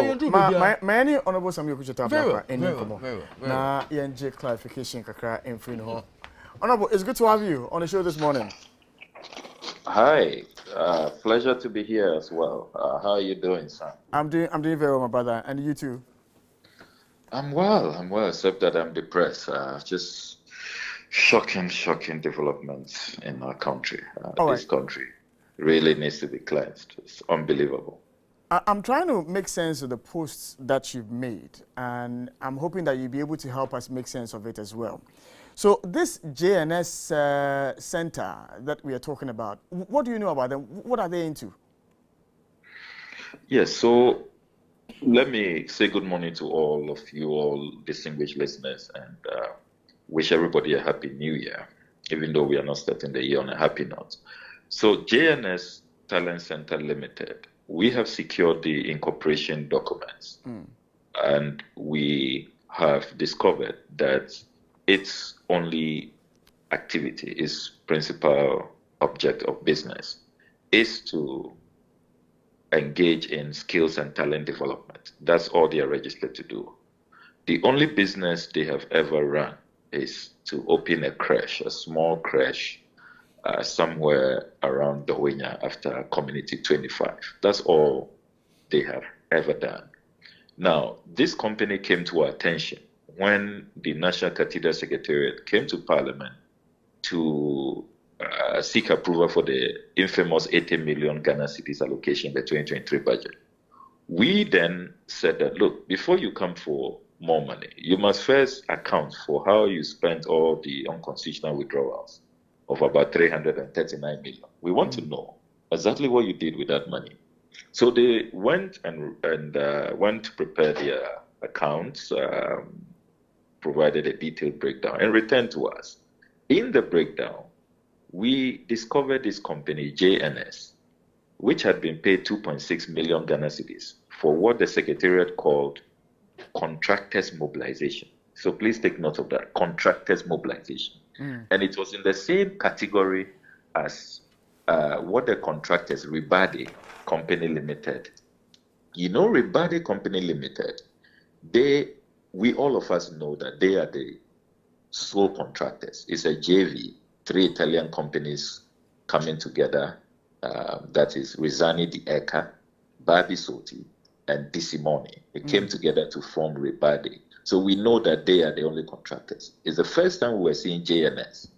My honorable Samuel Kucheta Blakwa any komo. Very Na ENJ clarification kakra in free no. Honorable, it's good to have you on the show this morning. Hi, pleasure to be here as well. How are you doing, Sam? I'm doing very well, my brother, and you too. I'm well, except that I'm depressed. Just shocking developments in our country. This country really needs to be cleansed. It's unbelievable. I'm trying to make sense of the posts that you've made, and I'm hoping that you'll be able to help us make sense of it as well. So this JNS center that we are talking about, what do you know about them? What are they into? Yes, so let me say good morning to all of you, all distinguished listeners, and wish everybody a happy new year, even though we are not starting the year on a happy note. So JNS Talent Center Limited, we have secured the incorporation documents, and we have discovered that its only activity, its principal object of business, is to engage in skills and talent development. That's all they are registered to do. The only business they have ever run is to open a creche, a small creche, somewhere around Dawenya after Community 25. That's all they have ever done. Now, this company came to our attention when the National Cathedral Secretariat came to Parliament to seek approval for the infamous 80 million Ghana cedis allocation in the 2023 budget. We then said that, look, before you come for more money, you must first account for how you spent all the unconstitutional withdrawals of about 339 million. We want to know exactly what you did with that money. So they went and went to prepare their accounts, provided a detailed breakdown, and returned to us. In the breakdown, we discovered this company, JNS, which had been paid 2.6 million Ghana cedis for what the Secretariat called contractors mobilization. So please take note of that, contractors mobilization. And it was in the same category as what the contractors, Ribadi Company Limited. You know, Ribadi Company Limited, we all of us know that they are the sole contractors. It's a JV, 3 Italian companies coming together. That is Rizzani di Eka, Babi Soti, and Di Simone. They came together to form Ribadi. So we know that they are the only contractors. It's the first time we were seeing JNS.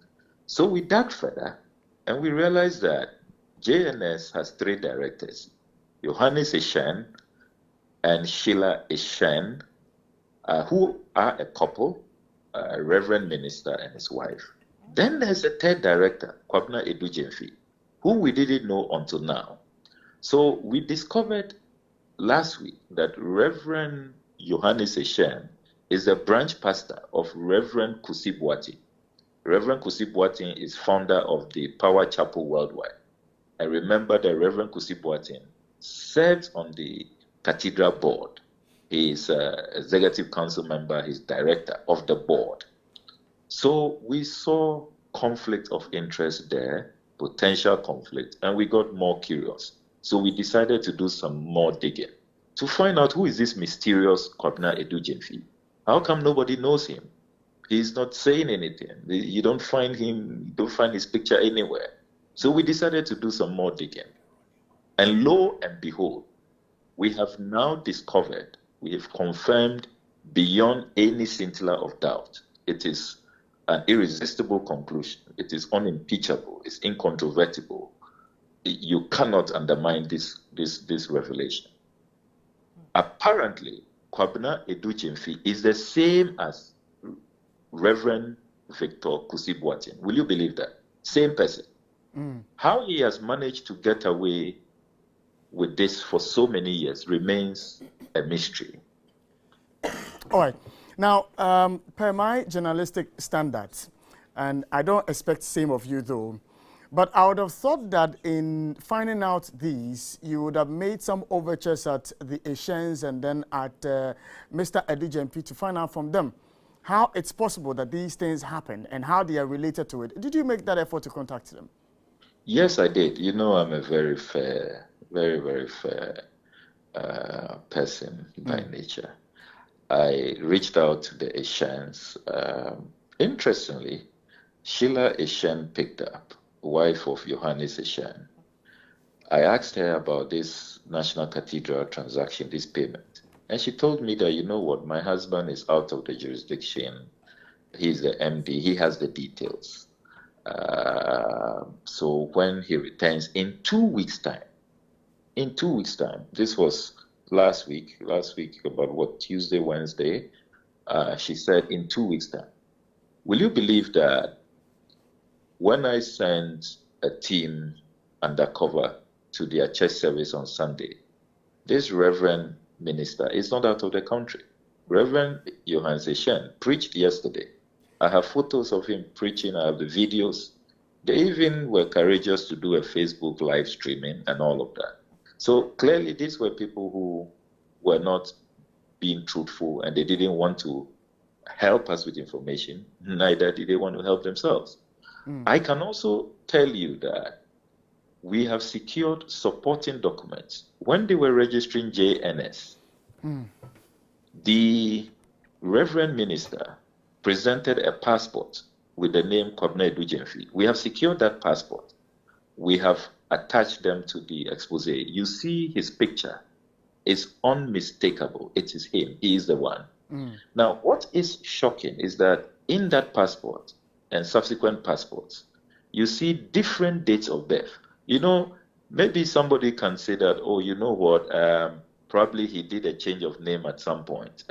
So we dug further and we realized that JNS has 3 directors, Johannes Eshen and Sheila Eshen, who are a couple, a reverend minister and his wife. Then there's a 3rd director, Kwabna Edujemfi, who we didn't know until now. So we discovered last week that Reverend Johannes Eshen is the branch pastor of Reverend Kusi Boateng. Reverend Kusi Boateng is founder of the Power Chapel Worldwide. I remember that Reverend Kusi Boateng serves on the cathedral board. He is an executive council member, he's director of the board. So we saw conflict of interest there, potential conflict, and we got more curious. So we decided to do some more digging to find out who is this mysterious Kwabna Edujemfi. How come nobody knows him? He's not saying anything. You don't find him, you don't find his picture anywhere. So we decided to do some more digging. And lo and behold, we have now discovered, we have confirmed beyond any scintilla of doubt. It is an irresistible conclusion. It is unimpeachable. It's incontrovertible. You cannot undermine this revelation. Apparently, Kwabna Edujemfi is the same as Reverend Victor Kusi Boateng. Will you believe that? Same person. How he has managed to get away with this for so many years remains a mystery. All right. Now, per my journalistic standards, and I don't expect same of you though, but I would have thought that in finding out these, you would have made some overtures at the Asians and then at Mr. Edujemfi to find out from them how it's possible that these things happen and how they are related to it. Did you make that effort to contact them? Yes, I did. You know, I'm a very fair, very, very fair person by nature. I reached out to the Eshans. Interestingly, Sheila Eshan picked up, wife of Johannes Eshan. I asked her about this National Cathedral transaction, this payment. And she told me that, you know what, my husband is out of the jurisdiction. He's the MD. He has the details. So when he returns in 2 weeks' time, this was last week, about what, Tuesday, Wednesday, she said in 2 weeks' time. Will you believe that when I sent a team undercover to their church service on Sunday, this Reverend minister is not out of the country. Reverend Johannes Eshen preached yesterday. I have photos of him preaching. I have the videos. They even were courageous to do a Facebook live streaming and all of that. So clearly these were people who were not being truthful, and they didn't want to help us with information. Neither did they want to help themselves. I can also tell you that we have secured supporting documents. When they were registering JNS, the Reverend Minister presented a passport with the name Kwabena Edujemfi. We have secured that passport. We have attached them to the expose. You see his picture. It's unmistakable. It is him. He is the one. Now, what is shocking is that in that passport and subsequent passports, you see different dates of birth. You know, maybe somebody can say that, oh, you know what, probably he did a change of name at some point,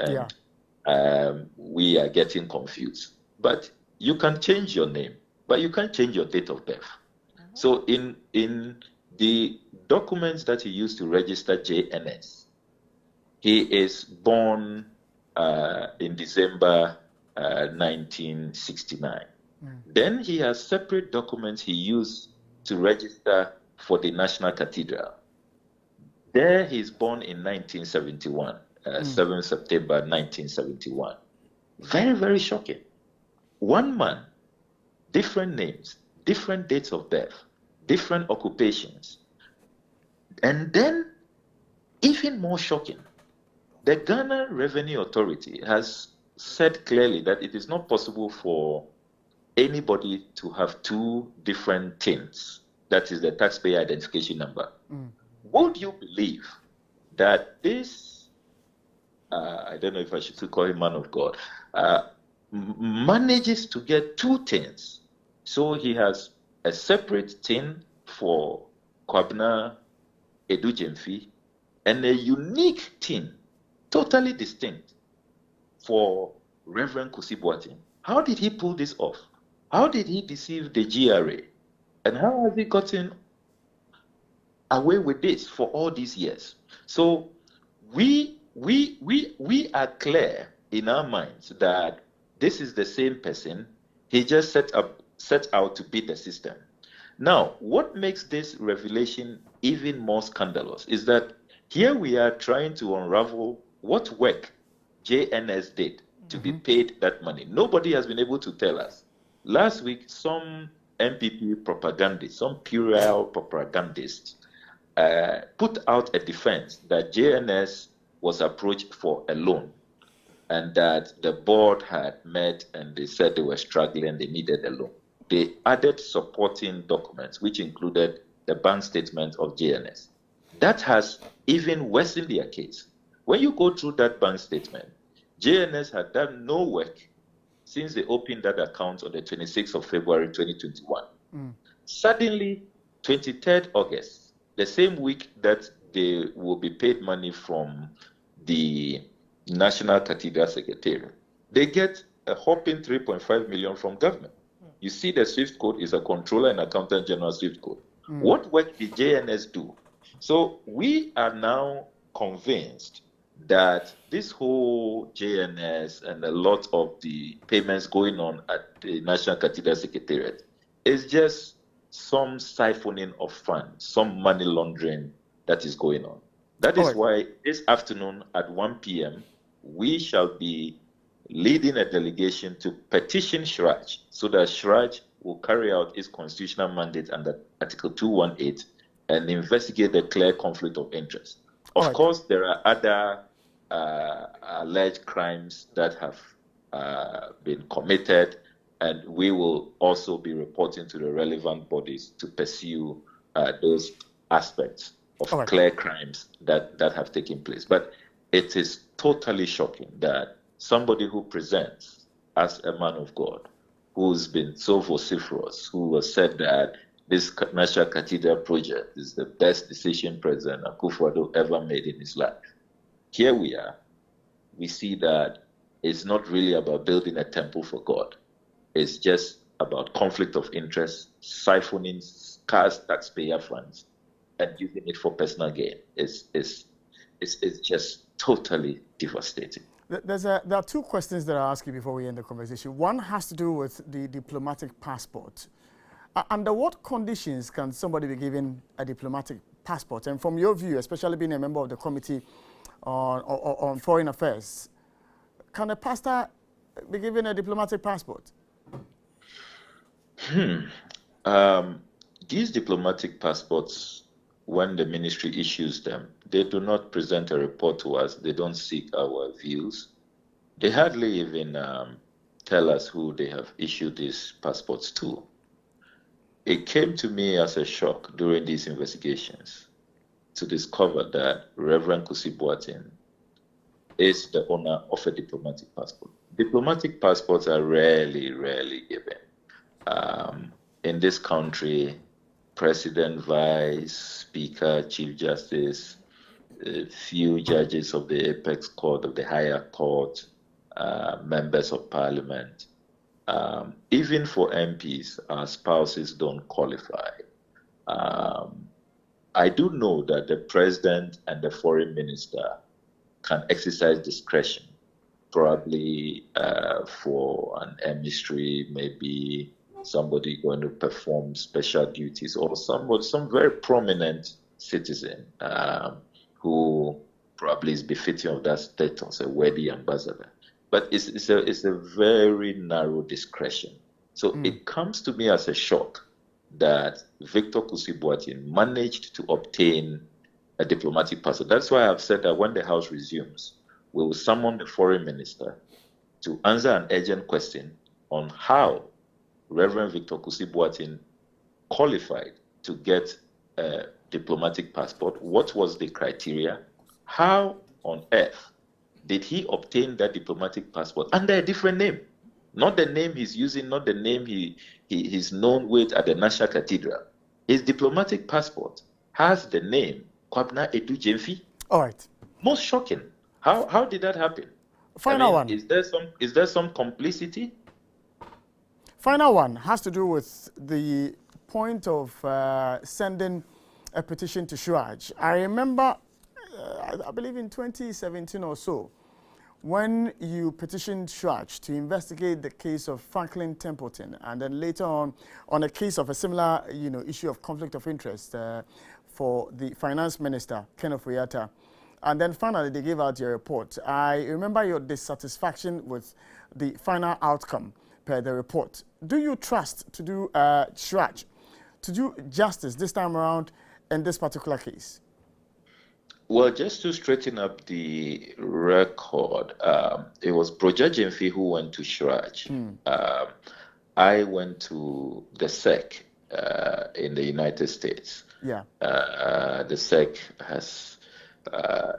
and we are getting confused. But you can change your name, but you can't change your date of birth. So in the documents that he used to register JNS, he is born in December 1969. Then he has separate documents he used to register for the National Cathedral. There he is born in 1971, 7 September 1971. Very, very shocking. One man, different names, different dates of birth, different occupations. And then, even more shocking, the Ghana Revenue Authority has said clearly that it is not possible for anybody to have two different TINs, that is the taxpayer identification number. Would you believe that this, I don't know if I should call him man of God, manages to get two TINs? So he has a separate TIN for Kwabena Edujemfi and a unique TIN, totally distinct, for Reverend Kusi Boateng. How did he pull this off? How did he deceive the GRA? And how has he gotten away with this for all these years? So we are clear in our minds that this is the same person. He just set out to beat the system. Now, what makes this revelation even more scandalous is that here we are trying to unravel what work JNS did to be paid that money. Nobody has been able to tell us. Last week, some MPP propagandists, some puerile propagandists, put out a defense that JNS was approached for a loan and that the board had met and they said they were struggling, they needed a loan. They added supporting documents, which included the bank statement of JNS. That has even worsened their case. When you go through that bank statement, JNS had done no work since they opened that account on the 26th of February 2021. Suddenly, 23rd August, the same week that they will be paid money from the National Cathedral Secretariat, they get a whopping 3.5 million from government. You see, the SWIFT code is a Controller and Accountant General SWIFT code. What work did JNS do? So we are now convinced that this whole JNS and a lot of the payments going on at the National Cathedral Secretariat is just some siphoning of funds, some money laundering that is going on. That is why this afternoon at 1 p.m., we shall be leading a delegation to petition Shraj so that Shraj will carry out its constitutional mandate under Article 218 and investigate the clear conflict of interest. All Of right. course, there are other alleged crimes that have been committed, and we will also be reporting to the relevant bodies to pursue those aspects All of right. clear crimes that have taken place. But it is totally shocking that somebody who presents as a man of God, who's been so vociferous, who has said that this National Cathedral project is the best decision President Akufo-Addo ever made in his life. Here we are. We see that it's not really about building a temple for God. It's just about conflict of interest, siphoning scarce taxpayer funds and using it for personal gain. It's just totally devastating. There are two questions that I'll ask you before we end the conversation. One has to do with the diplomatic passport. Under what conditions can somebody be given a diplomatic passport? And from your view, especially being a member of the Committee on Foreign Affairs, can a pastor be given a diplomatic passport? These diplomatic passports, when the ministry issues them, they do not present a report to us. They don't seek our views. They hardly even tell us who they have issued these passports to. It came to me as a shock during these investigations to discover that Reverend Kusi Boateng is the owner of a diplomatic passport. Diplomatic passports are rarely given. In this country, President, Vice, Speaker, Chief Justice, a few judges of the apex court, of the higher court, members of parliament, even for MPs, our spouses don't qualify. I do know that the president and the foreign minister can exercise discretion, probably for an emissary, maybe somebody going to perform special duties, or some very prominent citizen who probably is befitting of that status, a worthy ambassador. But it's a very narrow discretion. So it comes to me as a shock that Victor Kusi Boateng managed to obtain a diplomatic passport. That's why I've said that when the House resumes, we will summon the foreign minister to answer an urgent question on how Reverend Victor Kusi Boateng qualified to get a diplomatic passport. What was the criteria? How on earth did he obtain that diplomatic passport under a different name? Not the name he's using, not the name he's known with at the National Cathedral. His diplomatic passport has the name Kwabna Edu Jemfi. All right. Most shocking. How did that happen? Final one. Is there some complicity? Final one has to do with the point of sending a petition to Shuaj. I remember, I believe in 2017 or so, when you petitioned Shuaj to investigate the case of Franklin Templeton, and then later on a case of a similar issue of conflict of interest for the finance minister, Kenneth Oyata. And then finally, they gave out your report. I remember your dissatisfaction with the final outcome per the report. Do you trust to do Shuaj to do justice this time around in this particular case? Well, just to straighten up the record, it was Broja Jemfi who went to Shuaj. I went to the SEC in the United States. Yeah. The SEC has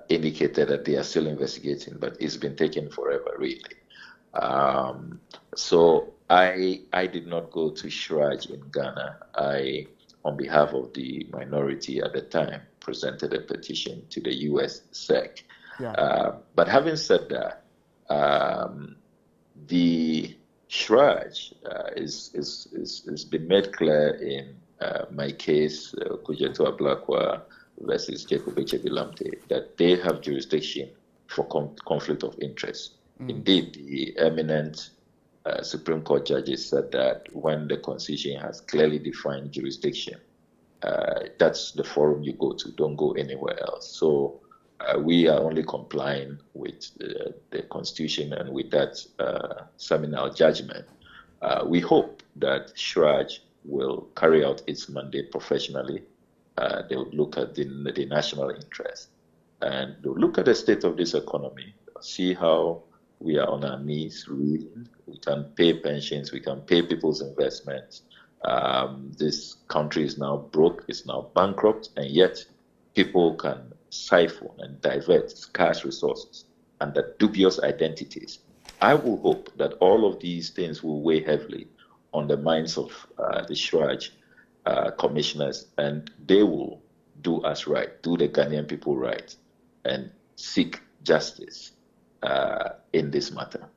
indicated that they are still investigating, but it's been taking forever, really. So I did not go to Shuaj in Ghana. I, on behalf of the minority at the time, presented a petition to the U.S. SEC. Yeah. But having said that, the Shuaj is been made clear in my case, Kujeto Ablakwa versus Jacob Echebilamte, that they have jurisdiction for conflict of interest. Indeed, the eminent Supreme Court judges said that when the Constitution has clearly defined jurisdiction, that's the forum you go to. Don't go anywhere else. So we are only complying with the Constitution and with that seminal judgment. We hope that Shuaj will carry out its mandate professionally. They will look at the national interest. and they'll look at the state of this economy, see how we are on our knees, reeling. We can pay pensions, we can pay people's investments. This country is now broke, it's now bankrupt, and yet people can siphon and divert scarce resources under dubious identities. I will hope that all of these things will weigh heavily on the minds of the Shraj commissioners, and they will do us right, do the Ghanaian people right, and seek justice in this matter.